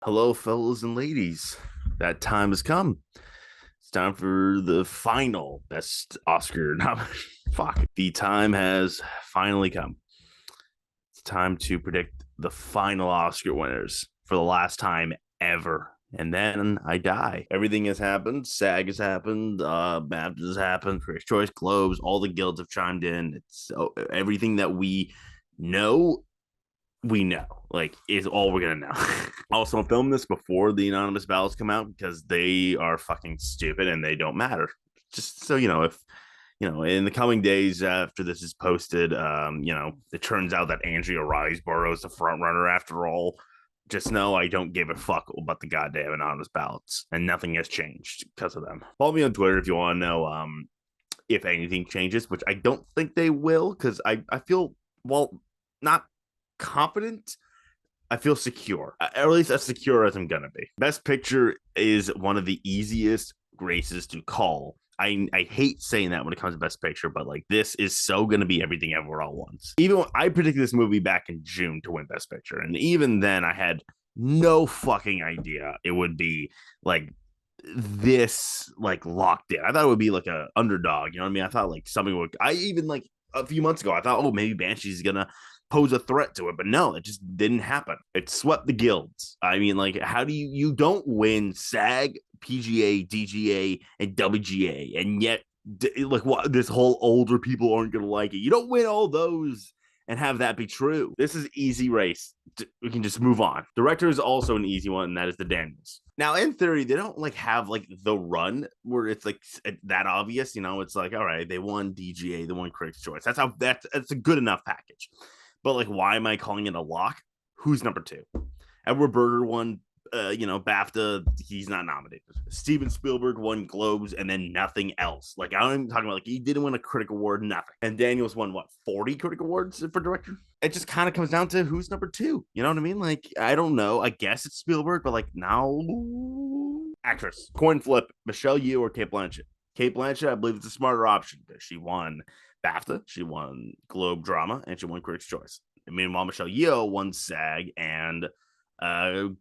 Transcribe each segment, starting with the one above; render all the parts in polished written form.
Hello, fellas and ladies. That time has come. It's time for the final best Oscar nomination. Fuck. The time has finally come. It's time to predict the final Oscar winners for the last time ever. And then I die. Everything has happened. SAG has happened. BAFTA has happened. Critics' Choice, Globes, all the guilds have chimed in. It's everything that know we know, like, is all we're gonna know. Also, I'm filming this before the anonymous ballots come out because they are fucking stupid and they don't matter. Just so you know, if in the coming days after this is posted, it turns out that Andrea Riseborough is the front runner after all. Just know I don't give a fuck about the goddamn anonymous ballots, and nothing has changed because of them. Follow me on Twitter if you want to know if anything changes, which I don't think they will, because I feel, well, not confident. I feel secure, or at least as secure as I'm gonna be. Best Picture is one of the easiest races to call. I hate saying that when it comes to Best Picture, but like this is so gonna be everything everywhere all once. Even when I predicted this movie back in June to win Best Picture, and even then I had no fucking idea it would be like this, like locked in. I thought it would be like a underdog. You know what I mean? I thought like something would. I even like a few months ago, I thought, oh, maybe Banshee's gonna pose a threat to it, but no, it just didn't happen. It swept the guilds. I mean, like, how do you don't win SAG, PGA, DGA, and WGA, and yet like what, this whole older people aren't gonna like it. You don't win all those and have that be true. This is easy race. We can just move on. Director is also an easy one, and that is the Daniels. Now, in theory, they don't like have like the run where it's like that obvious. It's like, all right, they won DGA, they won Critics' Choice. That's a good enough package. But like, why am I calling it a lock? Who's number two? Edward Berger won, BAFTA. He's not nominated. Steven Spielberg won Globes and then nothing else. Like, I'm even talking about like he didn't win a critic award, nothing. And Daniels won what, 40 critic awards for director? It just kind of comes down to who's number two. You know what I mean? Like, I don't know. I guess it's Spielberg, but like now, actress coin flip: Michelle Yeoh or Kate Blanchett. Kate Blanchett, I believe, it's a smarter option because she won BAFTA, she won Globe Drama, and she won Critics' Choice. And meanwhile, Michelle Yeoh won SAG and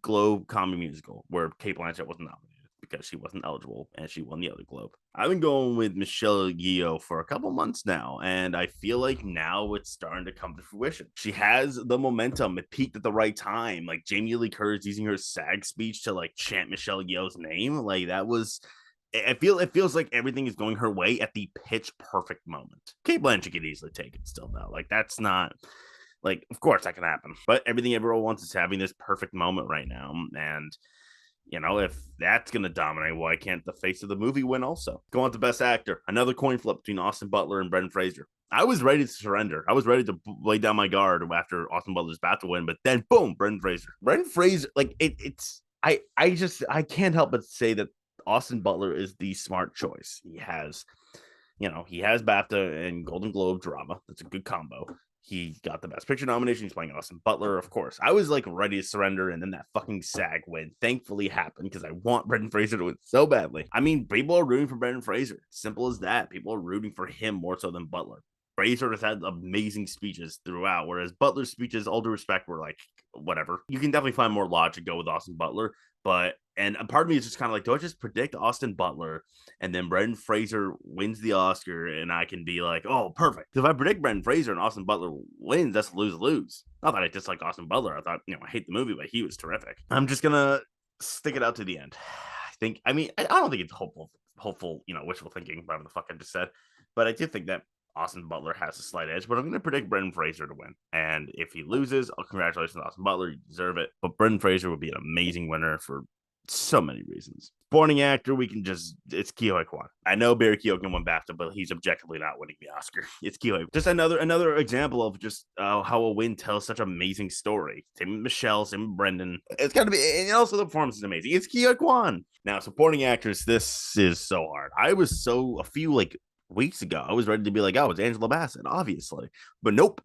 Globe Comedy Musical, where Kate Blanchett wasn't nominated because she wasn't eligible, and she won the other Globe. I've been going with Michelle Yeoh for a couple months now, and I feel like now it's starting to come to fruition. She has the momentum. It peaked at the right time. Like Jamie Lee Curtis using her SAG speech to like chant Michelle Yeoh's name. Like that was it feels like everything is going her way at the pitch perfect moment. Kate Blanchett could easily take it still though. Like that's not like, of course that can happen. But everything everyone wants is having this perfect moment right now. And if that's gonna dominate, why can't the face of the movie win also? Go on to Best Actor. Another coin flip between Austin Butler and Brendan Fraser. I was ready to surrender. I was ready to lay down my guard after Austin Butler's about to win, but then boom, Brendan Fraser. Brendan Fraser, like it's I can't help but say that Austin Butler is the smart choice. He has BAFTA and Golden Globe drama. That's a good combo. He got the Best Picture nomination. He's playing Austin Butler, of course. I was like ready to surrender, and then that fucking SAG win thankfully happened because I want Brendan Fraser to win so badly. I mean, people are rooting for Brendan Fraser. Simple as that. People are rooting for him more so than Butler. Fraser has had amazing speeches throughout, whereas Butler's speeches, all due respect, were like whatever. You can definitely find more logic go with Austin Butler, and a part of me is just kind of like, do I just predict Austin Butler and then Brendan Fraser wins the Oscar and I can be like, oh, perfect. If I predict Brendan Fraser and Austin Butler wins, that's lose-lose. Not that I dislike Austin Butler. I thought, I hate the movie, but he was terrific. I'm just going to stick it out to the end. I don't think it's hopeful, wishful thinking, whatever the fuck I just said. But I do think that Austin Butler has a slight edge, but I'm going to predict Brendan Fraser to win. And if he loses, congratulations, Austin Butler. You deserve it. But Brendan Fraser would be an amazing winner for so many reasons. Supporting actor, it's Ke Huy Quan. I know Barry Keoghan won BAFTA, but he's objectively not winning the Oscar. It's Ke Huy. Just another example of just how a win tells such an amazing story. Same with Michelle, same with Brendan. It's got to be, and also the performance is amazing. It's Ke Huy Quan. Now, supporting actress, this is so hard. I was a few weeks ago, I was ready to be like, oh, it's Angela Bassett, obviously. But nope.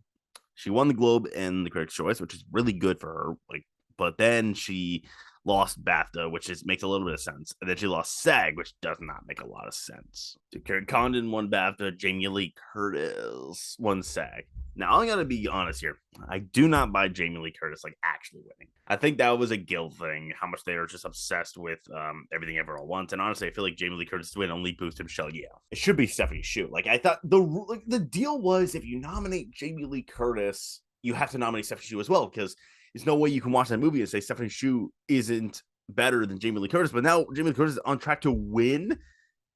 She won the Globe and the Critics' Choice, which is really good for her. But then she lost BAFTA, which makes a little bit of sense. And then she lost SAG, which does not make a lot of sense. So Carrie Condon won BAFTA, Jamie Lee Curtis won SAG. Now, I'm going to be honest here. I do not buy Jamie Lee Curtis like actually winning. I think that was a guilt thing, how much they are just obsessed with Everything Ever All Once. And honestly, I feel like Jamie Lee Curtis win only boosts Michelle Yeoh. It should be Stephanie Shu. Like, I thought the deal was if you nominate Jamie Lee Curtis, you have to nominate Stephanie Shu as well, because there's no way you can watch that movie and say Stephanie Shu isn't better than Jamie Lee Curtis. But now Jamie Lee Curtis is on track to win.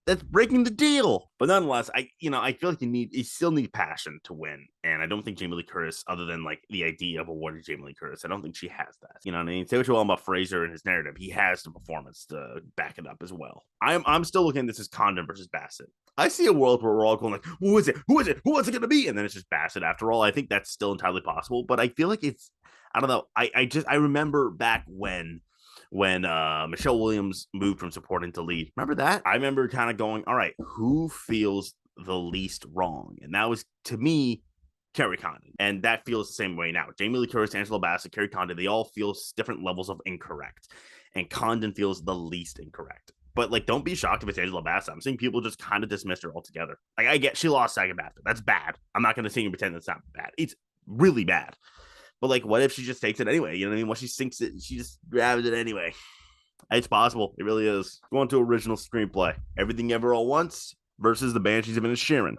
That's breaking the deal. But nonetheless, I feel like you still need passion to win. And I don't think Jamie Lee Curtis, other than like the idea of awarding Jamie Lee Curtis, I don't think she has that. You know what I mean? Say what you want about Fraser and his narrative. He has the performance to back it up as well. I'm still looking at this as Condon versus Bassett. I see a world where we're all going like, who is it? Who is it? Who is it going to be? And then it's just Bassett after all. I think that's still entirely possible. But I feel like I don't know. I remember back when Michelle Williams moved from supporting to lead. Remember that? I remember kind of going, all right, who feels the least wrong? And that was, to me, Kerry Condon. And that feels the same way now. Jamie Lee Curtis, Angela Bassett, Kerry Condon, they all feel different levels of incorrect. And Condon feels the least incorrect. But, like, don't be shocked if it's Angela Bassett. I'm seeing people just kind of dismiss her altogether. Like, I get she lost SAG BAFTA. That's bad. I'm not going to sit and pretend that's not bad. It's really bad. But, like, what if she just takes it anyway? You know what I mean? Once she sinks it, she just grabs it anyway. It's possible. It really is. Going to original screenplay. Everything Ever All Once versus The Banshees of Inisherin.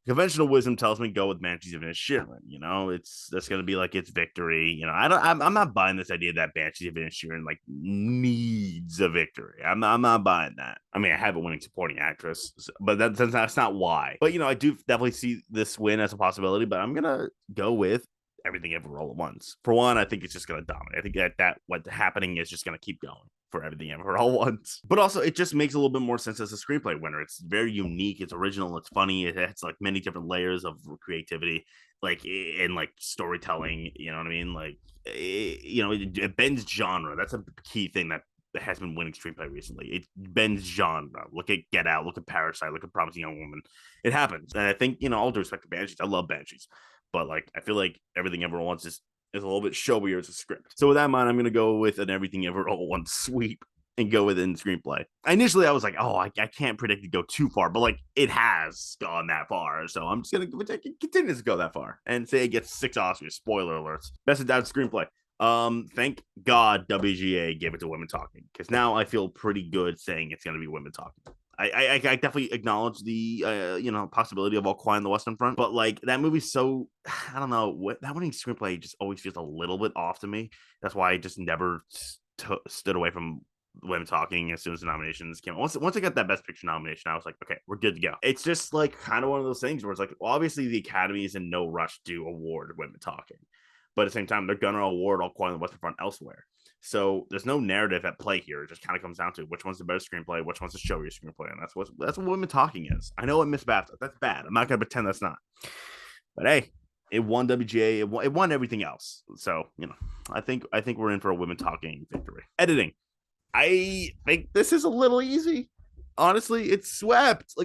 Conventional wisdom tells me go with Banshees of Inisherin. You know, that's going to be like its victory. You know, I'm not buying this idea that Banshees of Inisherin like needs a victory. I'm not buying that. I mean, I have a winning supporting actress, but that's not why. But, you know, I do definitely see this win as a possibility, but I'm going to go with Everything Ever All at Once. For one, I think it's just going to dominate. I think that what's happening is just going to keep going for Everything Ever All Once. But also, it just makes a little bit more sense as a screenplay winner. It's very unique. It's original. It's funny. It has like many different layers of creativity, like in like storytelling. You know what I mean? Like, it bends genre. That's a key thing that has been winning screenplay recently. It bends genre. Look at Get Out. Look at Parasite. Look at Promising Young Woman. It happens. And I think, all due respect to Banshees, I love Banshees. But like, I feel like Everything Ever Once is a little bit showier as a script. So with that in mind, I'm going to go with an Everything Ever All Once sweep and go with it in screenplay. Initially, I was like, oh, I can't predict it go too far, but like it has gone that far. So I'm just going to continue to go that far and say it gets 6 Oscars. Spoiler alerts. Best adapted screenplay. Thank God WGA gave it to Women Talking, because now I feel pretty good saying it's going to be Women Talking. I definitely acknowledge the possibility of All Quiet on the Western Front, but like that movie's so, I don't know, that winning screenplay just always feels a little bit off to me. That's why I just never stood away from Women Talking as soon as the nominations came. Once I got that Best Picture nomination, I was like, okay, we're good to go. It's just like kind of one of those things where it's like, well, obviously the Academy is in no rush to award Women Talking, but at the same time, they're gonna award All Quiet on the Western Front elsewhere. So there's no narrative at play here. It just kind of comes down to which one's the better screenplay, which one's the showier screenplay, and that's what Women Talking is. I know it missed BAFTA. That's bad. I'm not gonna pretend that's not. But hey, it won WGA. It won everything else. So I think we're in for a Women Talking victory. Editing. I think this is a little easy. Honestly, it swept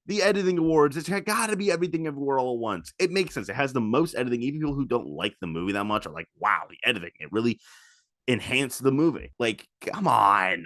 the editing awards. It's got to be Everything Everywhere All at Once. It makes sense. It has the most editing. Even people who don't like the movie that much are like, wow, the editing, it really enhanced the movie. Like, come on.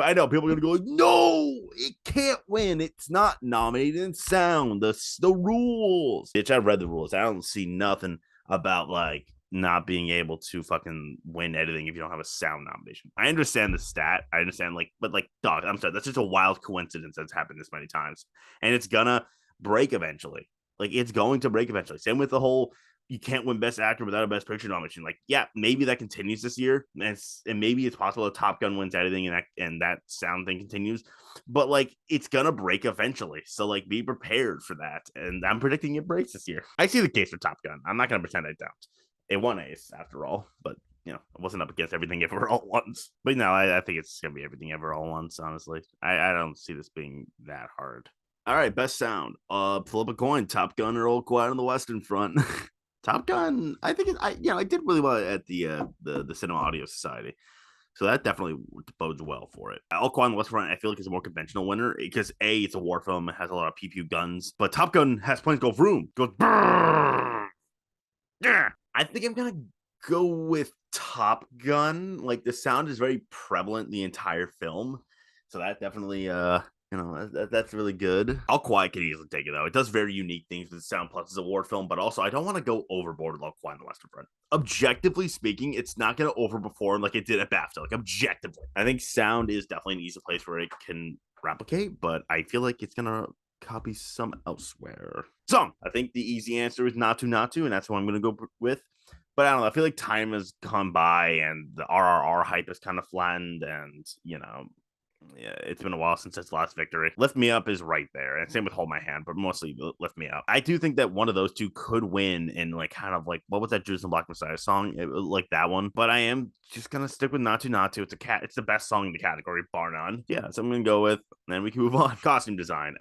I know people are gonna go like, no, it can't win. It's not nominated in sound. The rules. Bitch, I read the rules. I don't see nothing about like not being able to fucking win editing if you don't have a sound nomination. I understand the stat. I understand, but dog, I'm sorry. That's just a wild coincidence that's happened this many times. And it's gonna break eventually. Like, it's going to break eventually. Same with the whole, you can't win Best Actor without a Best Picture nomination. Like, yeah, maybe that continues this year. And maybe it's possible that Top Gun wins editing and that sound thing continues. But, like, it's gonna break eventually. So, like, be prepared for that. And I'm predicting it breaks this year. I see the case for Top Gun. I'm not gonna pretend I don't. It won Ace after all, but it wasn't up against Everything Ever All Once. But no, I think it's gonna be Everything Ever All Once. Honestly, I don't see this being that hard. All right, best sound. Flip a coin. Top Gun or All Quiet on the Western Front. Top Gun. I think I did really well at the Cinema Audio Society. So that definitely bodes well for it. All Quiet on the Western Front, I feel like, is a more conventional winner because A, it's a war film, it has a lot of pew pew guns, but Top Gun has planes go vroom, goes brrr. Yeah. I think I'm gonna go with Top Gun. Like, the sound is very prevalent in the entire film, so that definitely That's really good. All Quiet could easily take it though. It does very unique things with sound plus its award film, but also I don't want to go overboard with All Quiet on the Western Front. Objectively speaking, it's not going to overperform like it did at BAFTA. Like objectively, I think sound is definitely an easy place where it can replicate, but I feel like it's gonna copy some elsewhere. So I think the easy answer is not to, and that's what I'm gonna go with. But I don't know. I feel like time has gone by and the RRR hype is kind of flattened, and yeah, it's been a while since its last victory. Lift Me Up is right there, and same with Hold My Hand, but mostly Lift Me Up. I do think that one of those two could win in like kind of like what was that Judas and Black Messiah song? Like that one. But I am just gonna stick with Not To. It's the best song in the category, bar none. Yeah, so I'm gonna go with, and then we can move on. Costume design.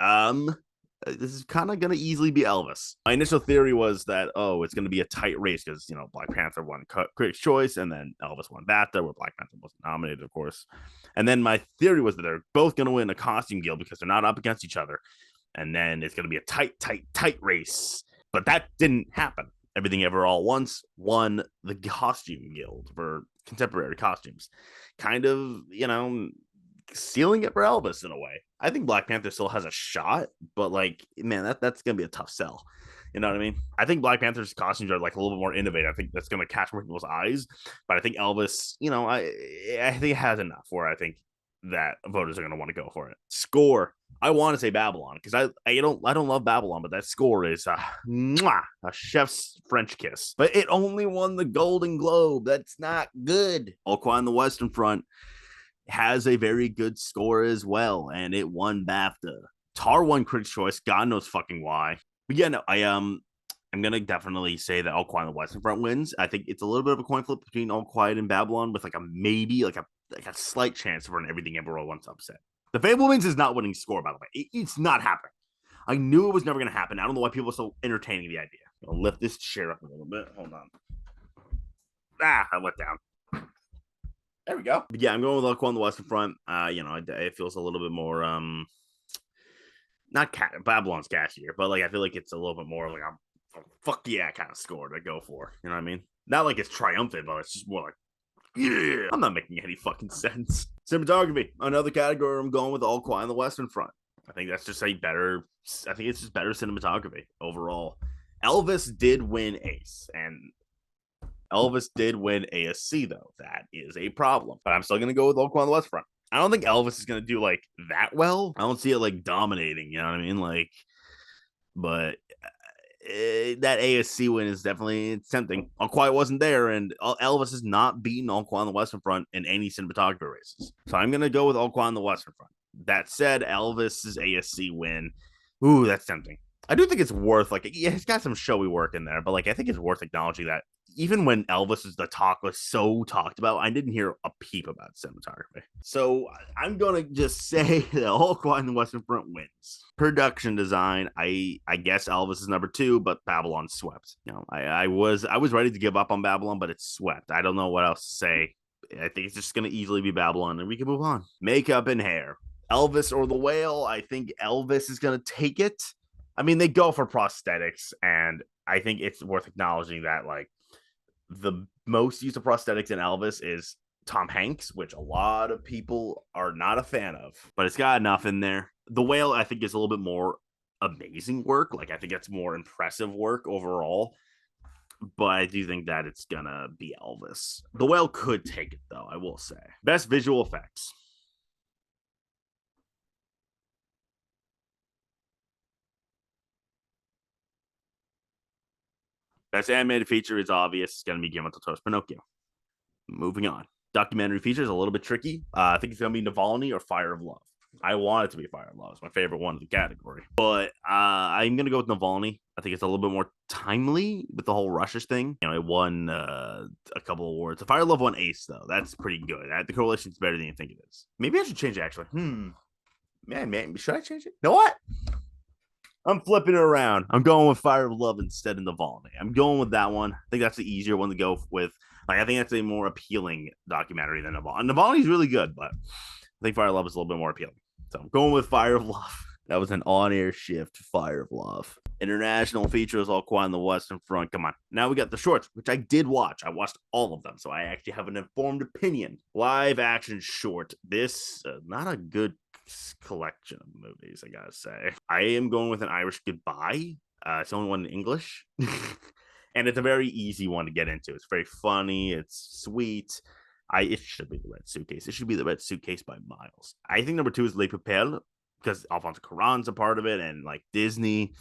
This is kind of going to easily be Elvis. My initial theory was that, it's going to be a tight race because, Black Panther won Critics' Choice and then Elvis won BAFTA, where Black Panther wasn't nominated, of course. And then my theory was that they're both going to win a costume guild because they're not up against each other. And then it's going to be a tight race. But that didn't happen. Everything Ever All Once won the costume guild for contemporary costumes. Kind of, stealing it for Elvis in a way. I think Black Panther still has a shot, but like, man, that's gonna be a tough sell. You know what I mean? I think Black Panther's costumes are like a little bit more innovative. I think that's gonna catch more people's eyes. But I think Elvis, I think it has enough where I think that voters are gonna want to go for it. Score. I want to say Babylon because I don't love Babylon, but that score is a chef's French kiss. But it only won the Golden Globe. That's not good. All Quiet on the Western Front has a very good score as well, and it won BAFTA. Tar won Critics' Choice. God knows fucking why. But yeah, no, I'm gonna definitely say that All Quiet on the Western Front wins. I think it's a little bit of a coin flip between All Quiet and Babylon, with like a maybe like a slight chance for an Everything Ever All Once upset. The Fablemans is not winning score, by the way. It's not happening. I knew it was never gonna happen. I don't know why people are so entertaining the idea. I'll lift this chair up a little bit. Hold on. I went down. There we go. But yeah, I'm going with All Quiet on the Western Front. It feels a little bit more not Babylon's catchier, but like I feel like it's a little bit more like a fuck yeah kind of score to go for. You know what I mean? Not like it's triumphant, but it's just more like, yeah. I'm not making any fucking sense. Cinematography, another category. I'm going with All Quiet on the Western Front. I think that's just I think it's just better cinematography overall. Elvis did win Ace, and Elvis did win ASC, though. That is a problem. But I'm still going to go with All Quiet on the West Front. I don't think Elvis is going to do, like, that well. I don't see it, like, dominating, you know what I mean? Like, but that ASC win is definitely tempting. All Quiet wasn't there, and Elvis has not beaten All Quiet on the Western Front in any cinematography races. So I'm going to go with All Quiet on the Western Front. That said, Elvis's ASC win, ooh, that's tempting. I do think it's worth, like, yeah, it's got some showy work in there, but, like, I think it's worth acknowledging that even when the talk was so talked about, I didn't hear a peep about cinematography. So I'm going to just say that All Quiet on the Western Front wins. Production design, I guess Elvis is number 2, but Babylon swept. I was ready to give up on Babylon, but it swept. I don't know what else to say. I think it's just going to easily be Babylon, and we can move on. Makeup and hair. Elvis or The Whale, I think Elvis is going to take it. I mean, they go for prosthetics, and I think it's worth acknowledging that, like, the most use of prosthetics in Elvis is Tom Hanks, which a lot of people are not a fan of, but it's got enough in there. The Whale, I think, is a little bit more amazing work. Like, I think it's more impressive work overall, but I do think that it's gonna be Elvis. The Whale could take it, though, I will say. Best visual effects. Best animated feature is obvious. It's going to be Guillermo del Toro's Pinocchio. Moving on. Documentary feature is a little bit tricky. I think it's going to be Navalny or Fire of Love. I want it to be Fire of Love. It's my favorite one of the category. But I'm going to go with Navalny. I think it's a little bit more timely with the whole Russia thing. It won a couple awards. The Fire of Love won Ace, though. That's pretty good. The correlation is better than you think it is. Maybe I should change it, actually. Man, should I change it? You know what? I'm flipping it around. I'm going with Fire of Love instead of Navalny. I'm going with that one. I think that's the easier one to go with. Like, I think that's a more appealing documentary than Navalny. Navalny's really good, but I think Fire of Love is a little bit more appealing. So I'm going with Fire of Love. That was an on-air shift, Fire of Love. International features, All Quiet on the Western Front. Come on. Now we got the shorts, which I did watch. I watched all of them, so I actually have an informed opinion. Live action short. This, not a good collection of movies, I gotta say. I am going with An Irish Goodbye. It's the only one in English. And it's a very easy one to get into. It's very funny, it's sweet. It should be The Red Suitcase. It should be The Red Suitcase by miles. I think number two is Les Papels because Alfonso Cuarón's a part of it and like Disney.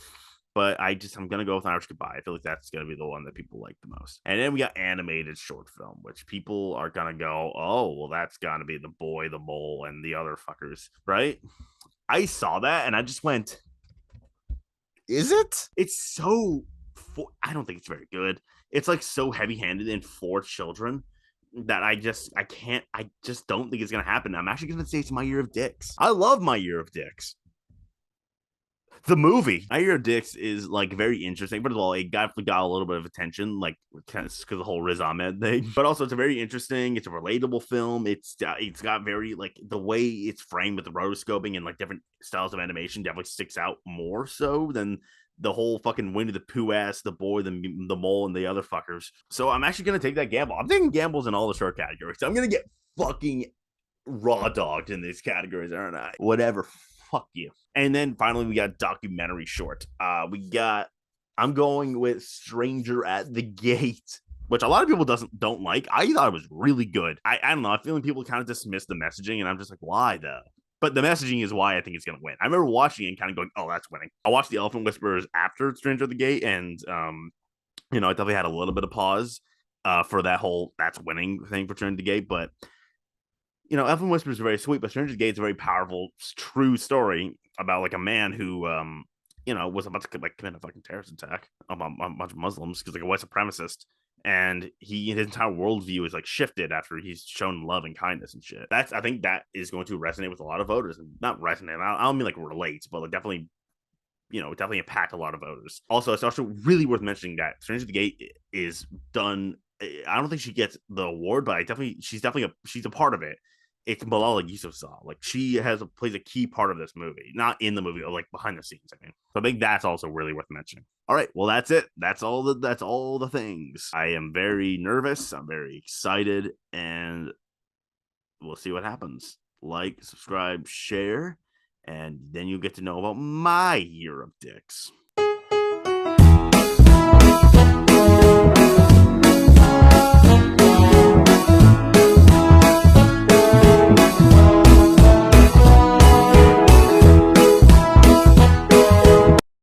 But I'm gonna go with Irish Goodbye. I feel like that's gonna be the one that people like the most. And then we got animated short film, which people are gonna go, oh, well, that's gonna be The Boy, the Mole, and the other fuckers, right? I saw that and I just went, is it? It's so. I don't think it's very good. It's like so heavy-handed and for children that I can't. I just don't think it's gonna happen. I'm actually gonna say it's My Year of Dicks. I love My Year of Dicks. The movie I Hear Dicks is like very interesting. First of all, it got a little bit of attention, like because the whole Riz Ahmed thing. But also, it's a very interesting. It's a relatable film. It's got very like the way it's framed with the rotoscoping and like different styles of animation definitely sticks out more so than the whole fucking Winnie the Pooh ass, the boy, the mole, and the other fuckers. So I'm actually gonna take that gamble. I'm taking gambles in all the short categories. I'm gonna get fucking raw dogged in these categories, aren't I? Whatever. Fuck you. And then finally, we got documentary short. I'm going with Stranger at the Gate, which a lot of people don't like. I thought it was really good. I don't know. I feel like people kind of dismiss the messaging, and I'm just like, why though? But the messaging is why I think it's gonna win. I remember watching it and kind of going, "Oh, that's winning." I watched The Elephant Whisperers after Stranger at the Gate, and I definitely had a little bit of pause for that whole "that's winning" thing for Stranger at the Gate, but Elfin Whisper is very sweet, but Stranger Gate is a very powerful, true story about like a man who, was about to like commit a fucking terrorist attack on a bunch of Muslims because like a white supremacist, and his entire worldview is like shifted after he's shown love and kindness and shit. I think that is going to resonate with a lot of voters, and not resonate. I don't mean like relate, but like definitely. Definitely impact a lot of voters. Also, it's also really worth mentioning that Stranger the Gate is done. I don't think she gets the award, but she's a part of it. It's Malala Yousafzai. Like plays a key part of this movie, not in the movie, or like behind the scenes. I mean, so I think that's also really worth mentioning. All right, well that's it. That's all the things. I am very nervous. I'm very excited, and we'll see what happens. Like, subscribe, share, and then you'll get to know about my year of dicks.